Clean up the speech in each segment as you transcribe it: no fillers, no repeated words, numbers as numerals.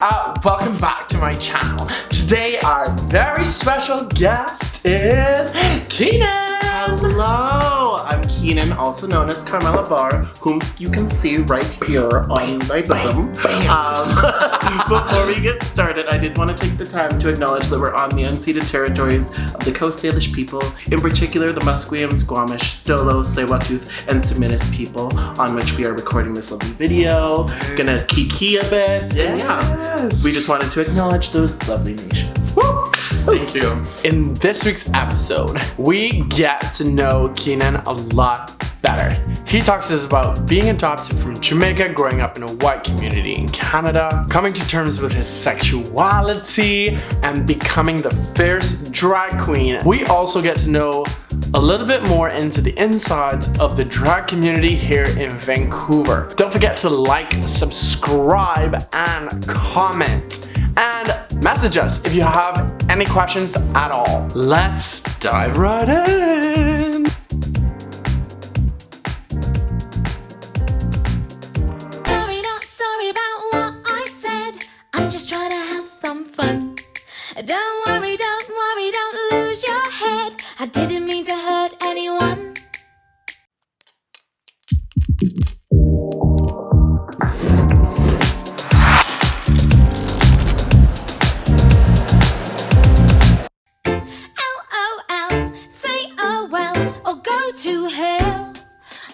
Welcome back to my channel. Today our very special guest is Keanen. Hello, I'm Keanen, also known as Karmella Barr, whom you can see right here on my bosom. Before we get started, I did want to take the time to acknowledge that we're on the unceded territories of the Coast Salish people, in particular the Musqueam, Squamish, Stolo, Tsleil-Waututh, and Semitis people, on which we are recording this lovely video. Gonna kiki a bit, and yeah, we just wanted to acknowledge those lovely nations. Woo! Thank you. In this week's episode, we get to know Keanen a lot better. He talks to us about being adopted from Jamaica, growing up in a white community in Canada, coming to terms with his sexuality, and becoming the fierce drag queen. We also get to know a little bit more into the insides of the drag community here in Vancouver. Don't forget to like, subscribe, and comment. And message us if you have any questions at all. Let's dive right in. Sorry about what I said. I'm just trying to have some fun. Don't worry, don't lose your head. I didn't mean to hurt anyone. LOL, say oh well, or go to hell.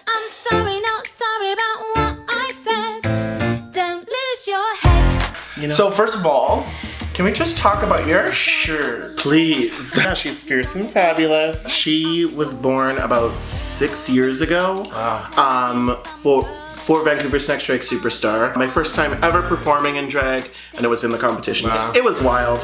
I'm sorry, not sorry about what I said. Don't lose your head. You know, So first of all, can we just talk about your shirt? please. Yeah, she's fierce and fabulous. She was born about 6 years ago. Wow. For Vancouver's Next Drag Superstar. My first time ever performing in drag, and it was in the competition. Wow. It was wild.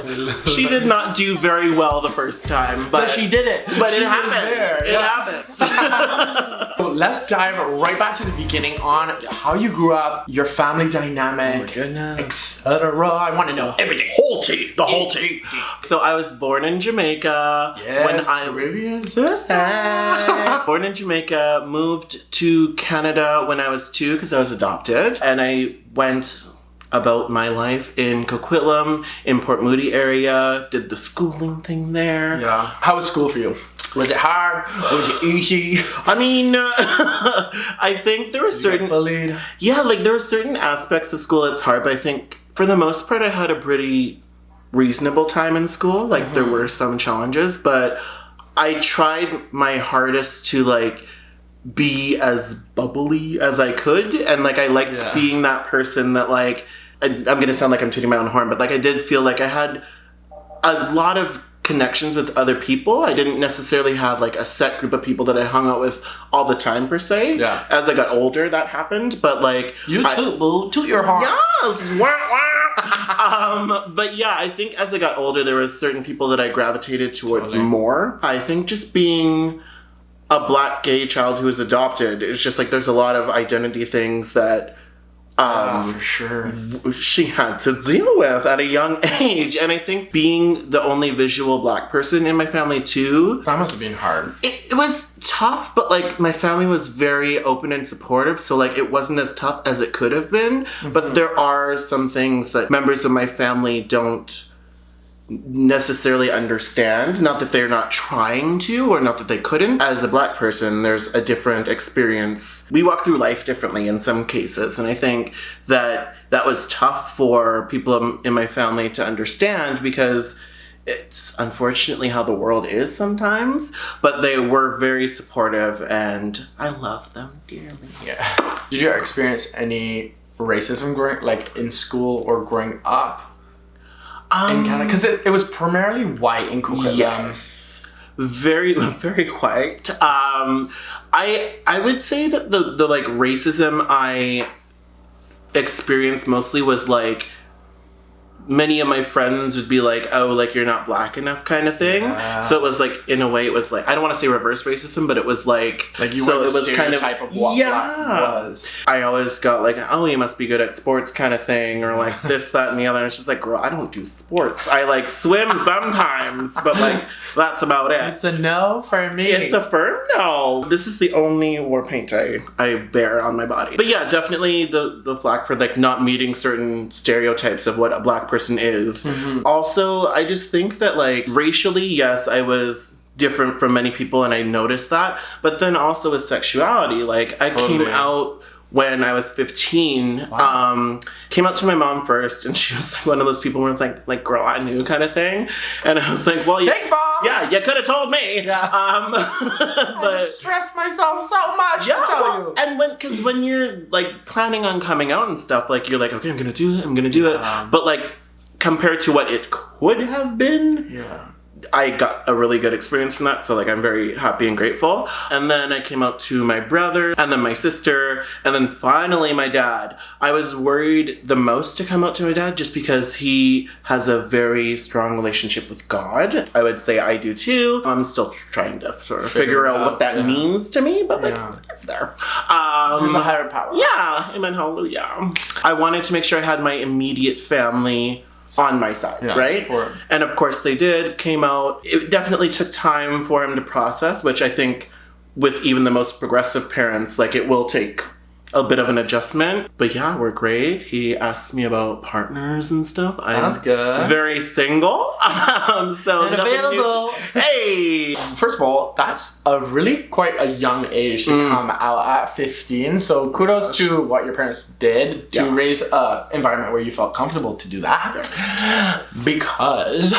She did not do very well the first time, but she did it. But She it was happened. there. It happened. So let's dive right back to the beginning on how you grew up, your family dynamic, etc. I want to know everything. The whole tea. So I was born in Jamaica. Caribbean sister. Born in Jamaica, moved to Canada when I was 2 because I was adopted, and I went about my life in Coquitlam, in Port Moody area, did the schooling thing there. Yeah. How was school for you? Was it hard? Was it easy? I mean, I think there were certain... Bullied? Yeah, like there were certain aspects of school that's hard, but I think for the most part I had a pretty reasonable time in school. Like there were some challenges, but I tried my hardest to like be as bubbly as I could, and like I liked being that person that like I'm gonna sound like I'm tooting my own horn, but like I did feel like I had a lot of connections with other people. I didn't necessarily have like a set group of people that I hung out with all the time per se. Yeah. As I got older, that happened, but like toot your horn. yes, wah, wah. But yeah, I think as I got older, there was certain people that I gravitated towards more. I think just being a black gay child who was adopted, it's just like there's a lot of identity things that For sure. she had to deal with at a young age. And I think being the only visual black person in my family too, That must have been hard. it was tough, but like my family was very open and supportive, so like it wasn't as tough as it could have been. But there are some things that members of my family don't necessarily understand. Not that they're not trying to, or not that they couldn't. As a black person, there's a different experience. We walk through life differently in some cases, and I think that that was tough for people in my family to understand, because it's unfortunately how the world is sometimes. But they were very supportive, and I love them dearly. Yeah. Did you experience any racism growing, like in school or growing up? In Canada, because it was primarily white in Coquitlam. Yes, very very white. I would say that the like racism I experienced mostly was like many of my friends would be like, oh, like you're not black enough kind of thing. Yeah. So it was like, in a way, it was like, I don't want to say reverse racism, but it was like you so were it the was kind of stereotype of what black was. I always got like, oh, you must be good at sports kind of thing, or like this, that, and the other. And it's just like, girl, I don't do sports. I like swim sometimes, but like that's about it. It's a no for me. It's a firm no. This is the only war paint I bear on my body. But yeah, definitely the flack for like not meeting certain stereotypes of what a black person is. Also, I just think that like racially, yes, I was different from many people and I noticed that. But then also with sexuality, like I came out when I was 15. Came out to my mom first, and she was like one of those people where it's like girl, I knew kind of thing. And I was like, well, thanks, Mom! Yeah, you could have told me. Yeah. But I stressed myself so much, yeah, I tell you. And because when you're like planning on coming out and stuff, like you're like, okay, I'm gonna do it. But like compared to what it could have been, I got a really good experience from that, so like I'm very happy and grateful. And then I came out to my brother, and then my sister, and then finally my dad. I was worried the most to come out to my dad just because he has a very strong relationship with God. I would say I do too. I'm still trying to sort of figure out what that means to me, but like it's there. There's a higher power. Yeah, amen, hallelujah. I wanted to make sure I had my immediate family on my side, right? Support. And of course they did, came out. It definitely took time for him to process, which I think with even the most progressive parents, like it will take a bit of an adjustment. But yeah, we're great. He asked me about partners and stuff. That's good. Very single. So and available. Hey! First of all, that's a really quite a young age to come out at 15. So kudos to what your parents did to raise an environment where you felt comfortable to do that. Because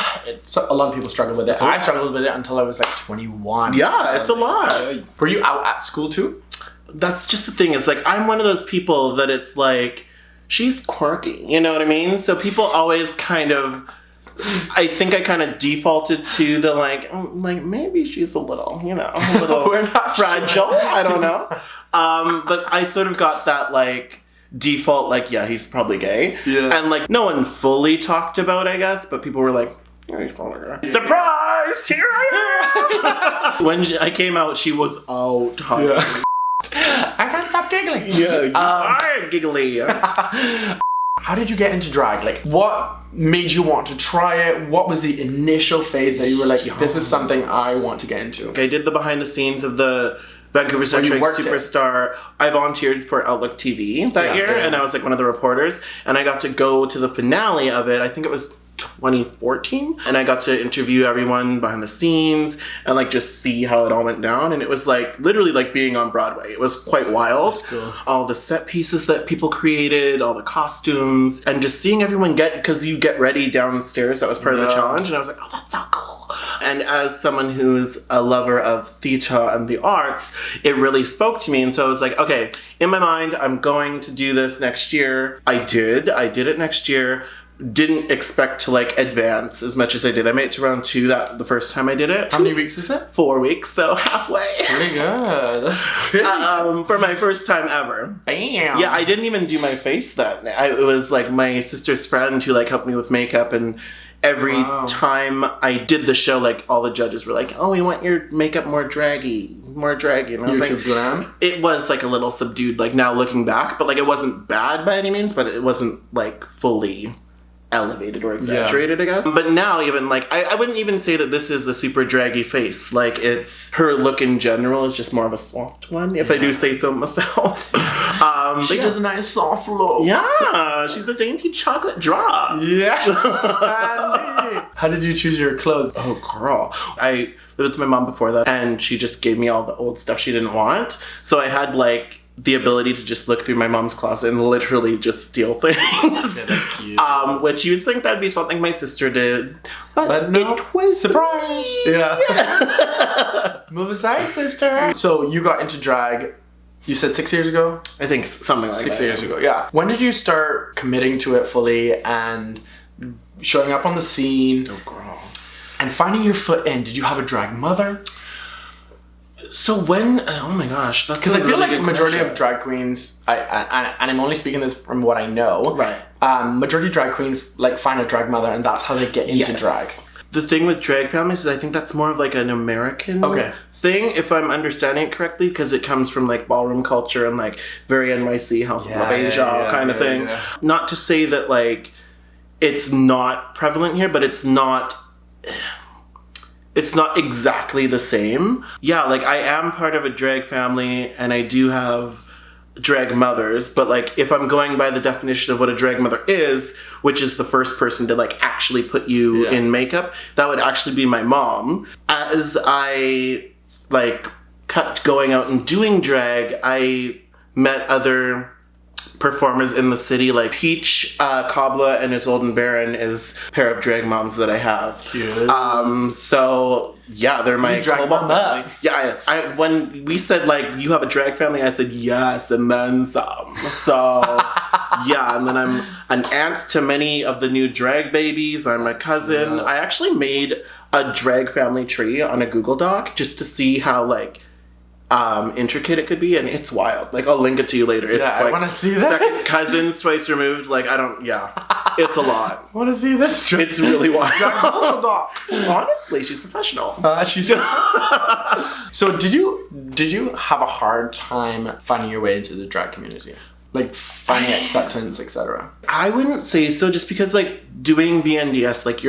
a lot of people struggle with it. I struggled with it until I was like 21. Yeah, it's a lot. Were you out at school too? That's just the thing. It's like, I'm one of those people that it's like, she's quirky. You know what I mean? So people always kind of, I think I kind of defaulted to the like maybe she's a little, a little We're not fragile. sure. I don't know. But I sort of got that like default, like, yeah, he's probably gay. Yeah. And like, no one fully talked about, I guess, but people were like, yeah, he's probably gay. Surprise! Here I am! When I came out, she was out. Yeah. I can't stop giggling. Yeah, you are giggly. How did you get into drag? Like, what made you want to try it? What was the initial phase that you were like, this is something I want to get into? I did the behind the scenes of the Vancouver Drag Superstar. I volunteered for Outlook TV that year, and I was like one of the reporters, and I got to go to the finale of it. I think it was 2014, and I got to interview everyone behind the scenes and like just see how it all went down, and it was like literally like being on Broadway. It was quite wild. That's cool. All the set pieces that people created, all the costumes, and just seeing everyone because you get ready downstairs. That was part of the challenge, and I was like, oh, that's so cool. And as someone who's a lover of theater and the arts, it really spoke to me. And so I was like, okay, in my mind, I'm going to do this next year. I did it next year. Didn't expect to like advance as much as I did. I made it to round 2 the first time I did it. How many weeks is it? 4 weeks, so halfway. Pretty good. That's pretty for my first time ever. Bam. Yeah, I didn't even do my face then. It was like my sister's friend who like helped me with makeup, and every time I did the show, like all the judges were like, oh, we want your makeup more draggy. And I was like, glam? It was like a little subdued, like now looking back, but like it wasn't bad by any means, but it wasn't like fully elevated or exaggerated, I guess. But now even like, I wouldn't even say that this is a super draggy face. Like it's, her look in general is just more of a soft one, if I do say so myself. She does a nice soft look. Yeah, she's a dainty chocolate drop. Yes. How did you choose your clothes? Oh, girl. I lived with my mom before that, and she just gave me all the old stuff she didn't want. So I had like the ability to just look through my mom's closet and literally just steal things. That's cute. Which you'd think that'd be something my sister did. But no, it was surprise. Yeah. Move aside, sister. So you got into drag, you said 6 years ago? I think something like 6 that. years ago, yeah. When did you start committing to it fully and showing up on the scene? Oh, girl. And finding your foot in? Did you have a drag mother? So when, oh my gosh, that's Because I feel really like good the majority question. of drag queens, and I'm only speaking this from what I know. Right. Majority of drag queens like find a drag mother, and that's how they get into drag. The thing with drag families is I think that's more of like an American thing, if I'm understanding it correctly, because it comes from like ballroom culture and like very NYC House of Love Asia kind of thing. Yeah. Not to say that like it's not prevalent here, but it's not exactly the same. Yeah, like I am part of a drag family and I do have drag mothers, but like if I'm going by the definition of what a drag mother is, which is the first person to like actually put you in makeup, that would actually be my mom. As I like kept going out and doing drag, I met other performers in the city, like Peach Kabla and Isolde Baron is a pair of drag moms that I have. Cute. So yeah, they're my drag mom family. Yeah, I when we said like you have a drag family, I said yes, and then some. So yeah, and then I'm an aunt to many of the new drag babies. I'm a cousin. I actually made a drag family tree on a Google Doc just to see how like intricate it could be, and it's wild. Like I'll link it to you later. It's like I want to see that. Second cousins twice removed. Like it's a lot. I want to see this. It's really wild. Honestly, she's professional. So did you have a hard time finding your way into the drag community? Like finding acceptance, etc. I wouldn't say so, just because like doing VNDS, like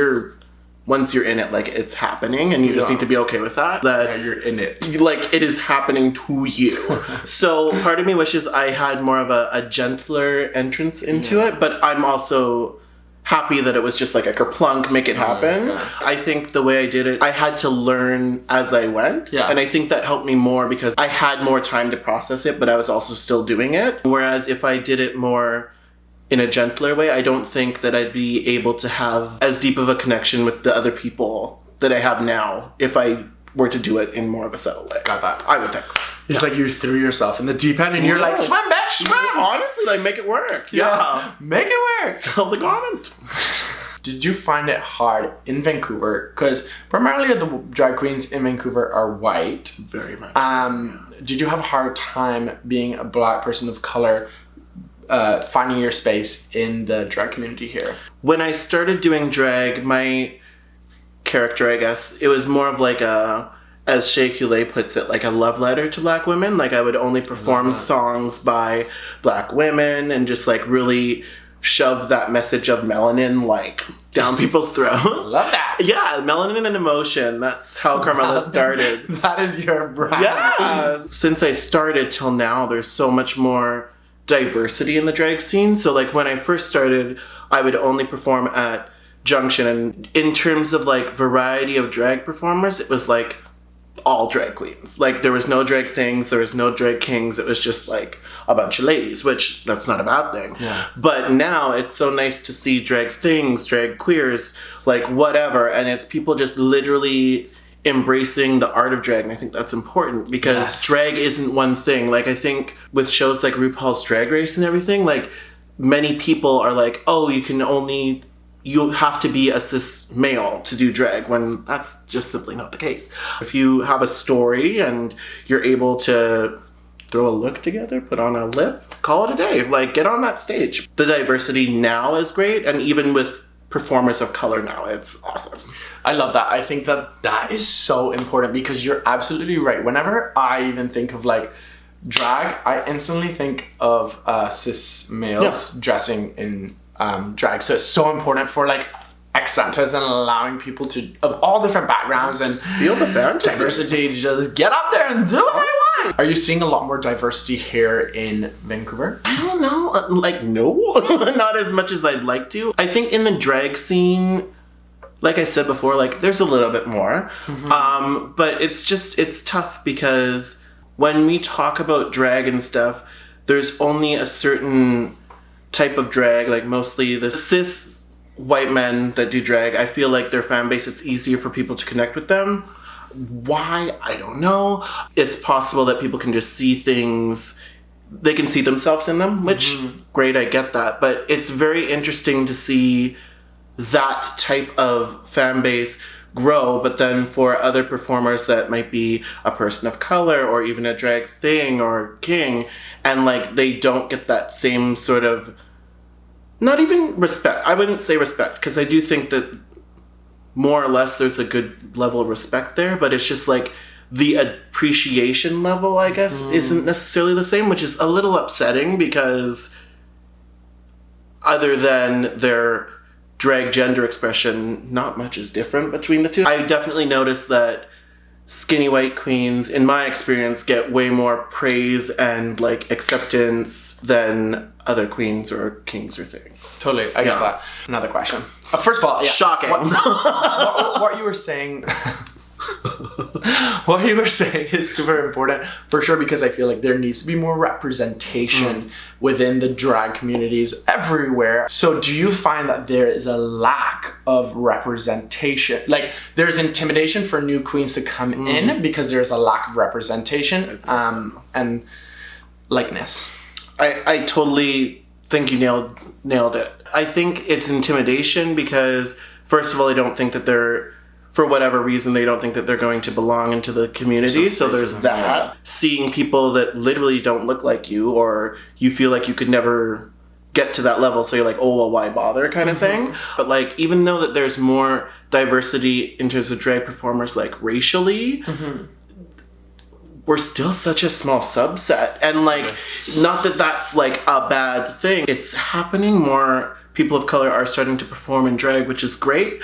once you're in it, like it's happening and you just need to be okay with that. That you're in it. Like it is happening to you. So part of me wishes I had more of a gentler entrance into it, but I'm also happy that it was just like a kerplunk, make it happen. I think the way I did it, I had to learn as I went. Yeah. And I think that helped me more because I had more time to process it, but I was also still doing it. Whereas if I did it more in a gentler way, I don't think that I'd be able to have as deep of a connection with the other people that I have now if I were to do it in more of a subtle way. Got that. I would think. It's like you threw yourself in the deep end and you're like, swim, bitch, swim! Honestly, like, make it work. Yeah. Make it work. Sell the garment. Did you find it hard in Vancouver? Because primarily the drag queens in Vancouver are white. Very much so, yeah. Did you have a hard time being a black person of color finding your space in the drag community here? When I started doing drag, my character, I guess, it was more of like as Shea Coulee puts it, like a love letter to black women. Like I would only perform songs by black women and just like really shove that message of melanin like down people's throats. Love that. Yeah, melanin and emotion. That's how Karmella started. That is your brand. Yeah. Since I started till now, there's so much more diversity in the drag scene. So like when I first started, I would only perform at Junction, and in terms of like variety of drag performers, it was like all drag queens. Like there was no drag things, there was no drag kings, it was just like a bunch of ladies, which that's not a bad thing. Yeah. But now it's so nice to see drag things, drag queers, like whatever, and it's people just literally embracing the art of drag, and I think that's important because drag isn't one thing. Like I think with shows like RuPaul's Drag Race and everything, like many people are like, oh, you have to be a cis male to do drag, when that's just simply not the case. If you have a story and you're able to throw a look together, put on a lip, call it a day, like get on that stage. The diversity now is great, and even with performers of color now, it's awesome. I love that. I think that is so important because you're absolutely right. Whenever I even think of like drag, I instantly think of cis males dressing in drag. So it's so important for like accentus and allowing people to of all different backgrounds and feel the fantasy, diversity to just get up there and do what they want. Are you seeing a lot more diversity here in Vancouver? I don't know. Like no, not as much as I'd like to. I think in the drag scene, like I said before, like there's a little bit more, but it's tough because when we talk about drag and stuff, there's only a certain type of drag, like mostly the cis white men that do drag. I feel like their fan base, it's easier for people to connect with them. Why? I don't know. It's possible that people can just see things, they can see themselves in them, which great, I get that. But it's very interesting to see that type of fan base grow, but then for other performers that might be a person of color or even a drag thing or king, and like they don't get that same sort of, not even respect, I wouldn't say respect, because I do think that more or less there's a good level of respect there, but it's just like the appreciation level, I guess, isn't necessarily the same, which is a little upsetting because other than their drag gender expression, not much is different between the two. I definitely noticed that skinny white queens, in my experience, get way more praise and like acceptance than other queens or kings or things. Totally, I get that. Another question. First of all, yeah, shocking. What you were saying. What you were saying is super important for sure, because I feel like there needs to be more representation within the drag communities everywhere. So do you find that there is a lack of representation? Like there's intimidation for new queens to come in because there's a lack of representation and likeness. I totally think you nailed it. I think it's intimidation because first of all, I don't think that for whatever reason, they don't think that they're going to belong into the community. So there's that. Seeing people that literally don't look like you, or you feel like you could never get to that level. So you're like, oh, well, why bother kind of thing. But like, even though that there's more diversity in terms of drag performers, like racially, we're still such a small subset. And like, not that that's like a bad thing. It's happening more. People of color are starting to perform in drag, which is great.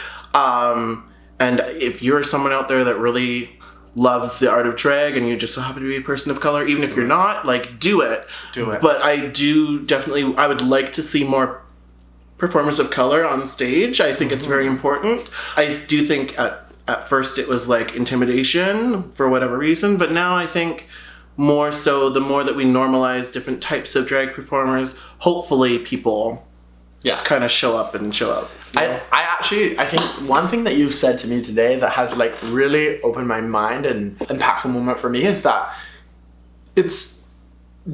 And if you're someone out there that really loves the art of drag and you just so happen to be a person of color, even if you're not, like, do it. Do it. But I would like to see more performers of color on stage. I think it's very important. I do think at first it was like intimidation for whatever reason, but now I think more so the more that we normalize different types of drag performers, hopefully people kind of show up and show out. I think one thing that you've said to me today that has like really opened my mind and impactful moment for me is that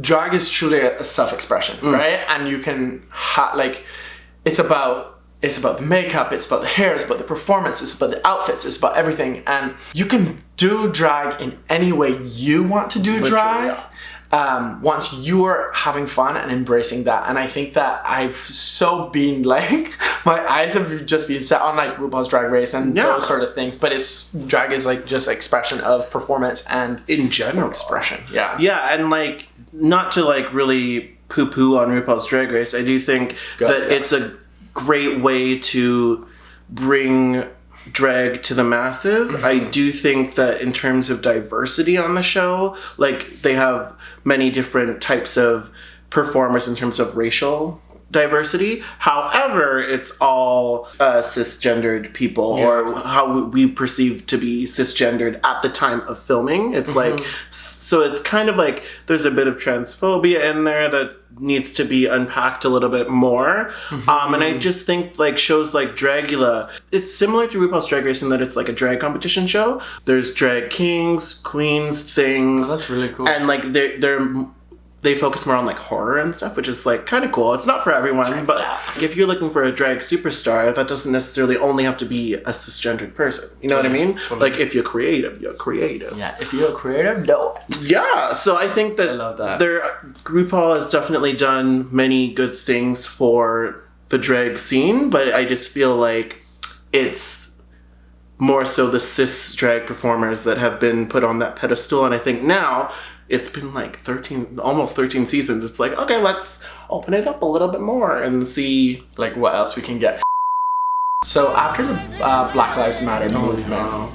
drag is truly a self-expression, right? And you can it's about the makeup, it's about the hair, it's about the performance, it's about the outfits, it's about everything. And you can do drag in any way you want to do drag. Once you're having fun and embracing that. And I think that I've so been like, my eyes have just been set on like RuPaul's Drag Race and those sort of things, but drag is like just expression of performance and in general expression. And like, not to like really poo-poo on RuPaul's Drag Race, I do think it's a great way to bring drag to the masses. I do think that in terms of diversity on the show, like they have many different types of performers in terms of racial diversity. However, it's all cisgendered people or how we perceive to be cisgendered at the time of filming. It's like, so it's kind of like there's a bit of transphobia in there that needs to be unpacked a little bit more. And I just think like shows like Dragula, it's similar to RuPaul's Drag Race in that it's like a drag competition show. There's drag kings, queens, things. Oh, that's really cool. And like they focus more on like horror and stuff, which is like kind of cool. It's not for everyone, but if you're looking for a drag superstar, that doesn't necessarily only have to be a cisgendered person. You know what I mean? Totally. Like if you're creative, you're creative. Yeah, if you're creative, do it. Yeah, so I think that, RuPaul has definitely done many good things for the drag scene, but I just feel like it's more so the cis drag performers that have been put on that pedestal, and I think now it's been like almost 13 seasons. It's like, okay, let's open it up a little bit more and see like what else we can get. So after the Black Lives Matter movement,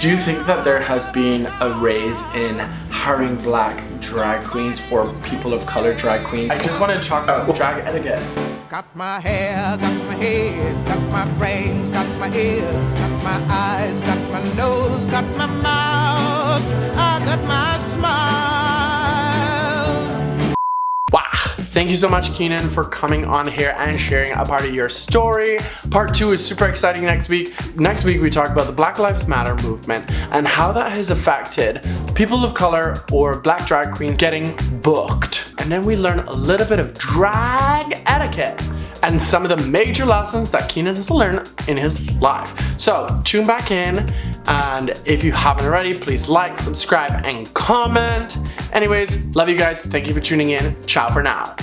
do you think that there has been a raise in hiring black drag queens or people of color drag queens? I just want to talk about drag etiquette. Got my hair, got my head, got my brains, got my ears, got my eyes, got my nose, got my mouth, I got my smile. Wow. Thank you so much, Keanen, for coming on here and sharing a part of your story. Part 2 is super exciting next week. Next week, we talk about the Black Lives Matter movement and how that has affected people of color or black drag queens getting booked. And then we learn a little bit of drag etiquette and some of the major lessons that Keanen has learned in his life. So tune back in, and if you haven't already, please like, subscribe, and comment. Anyways, love you guys. Thank you for tuning in. Ciao for now.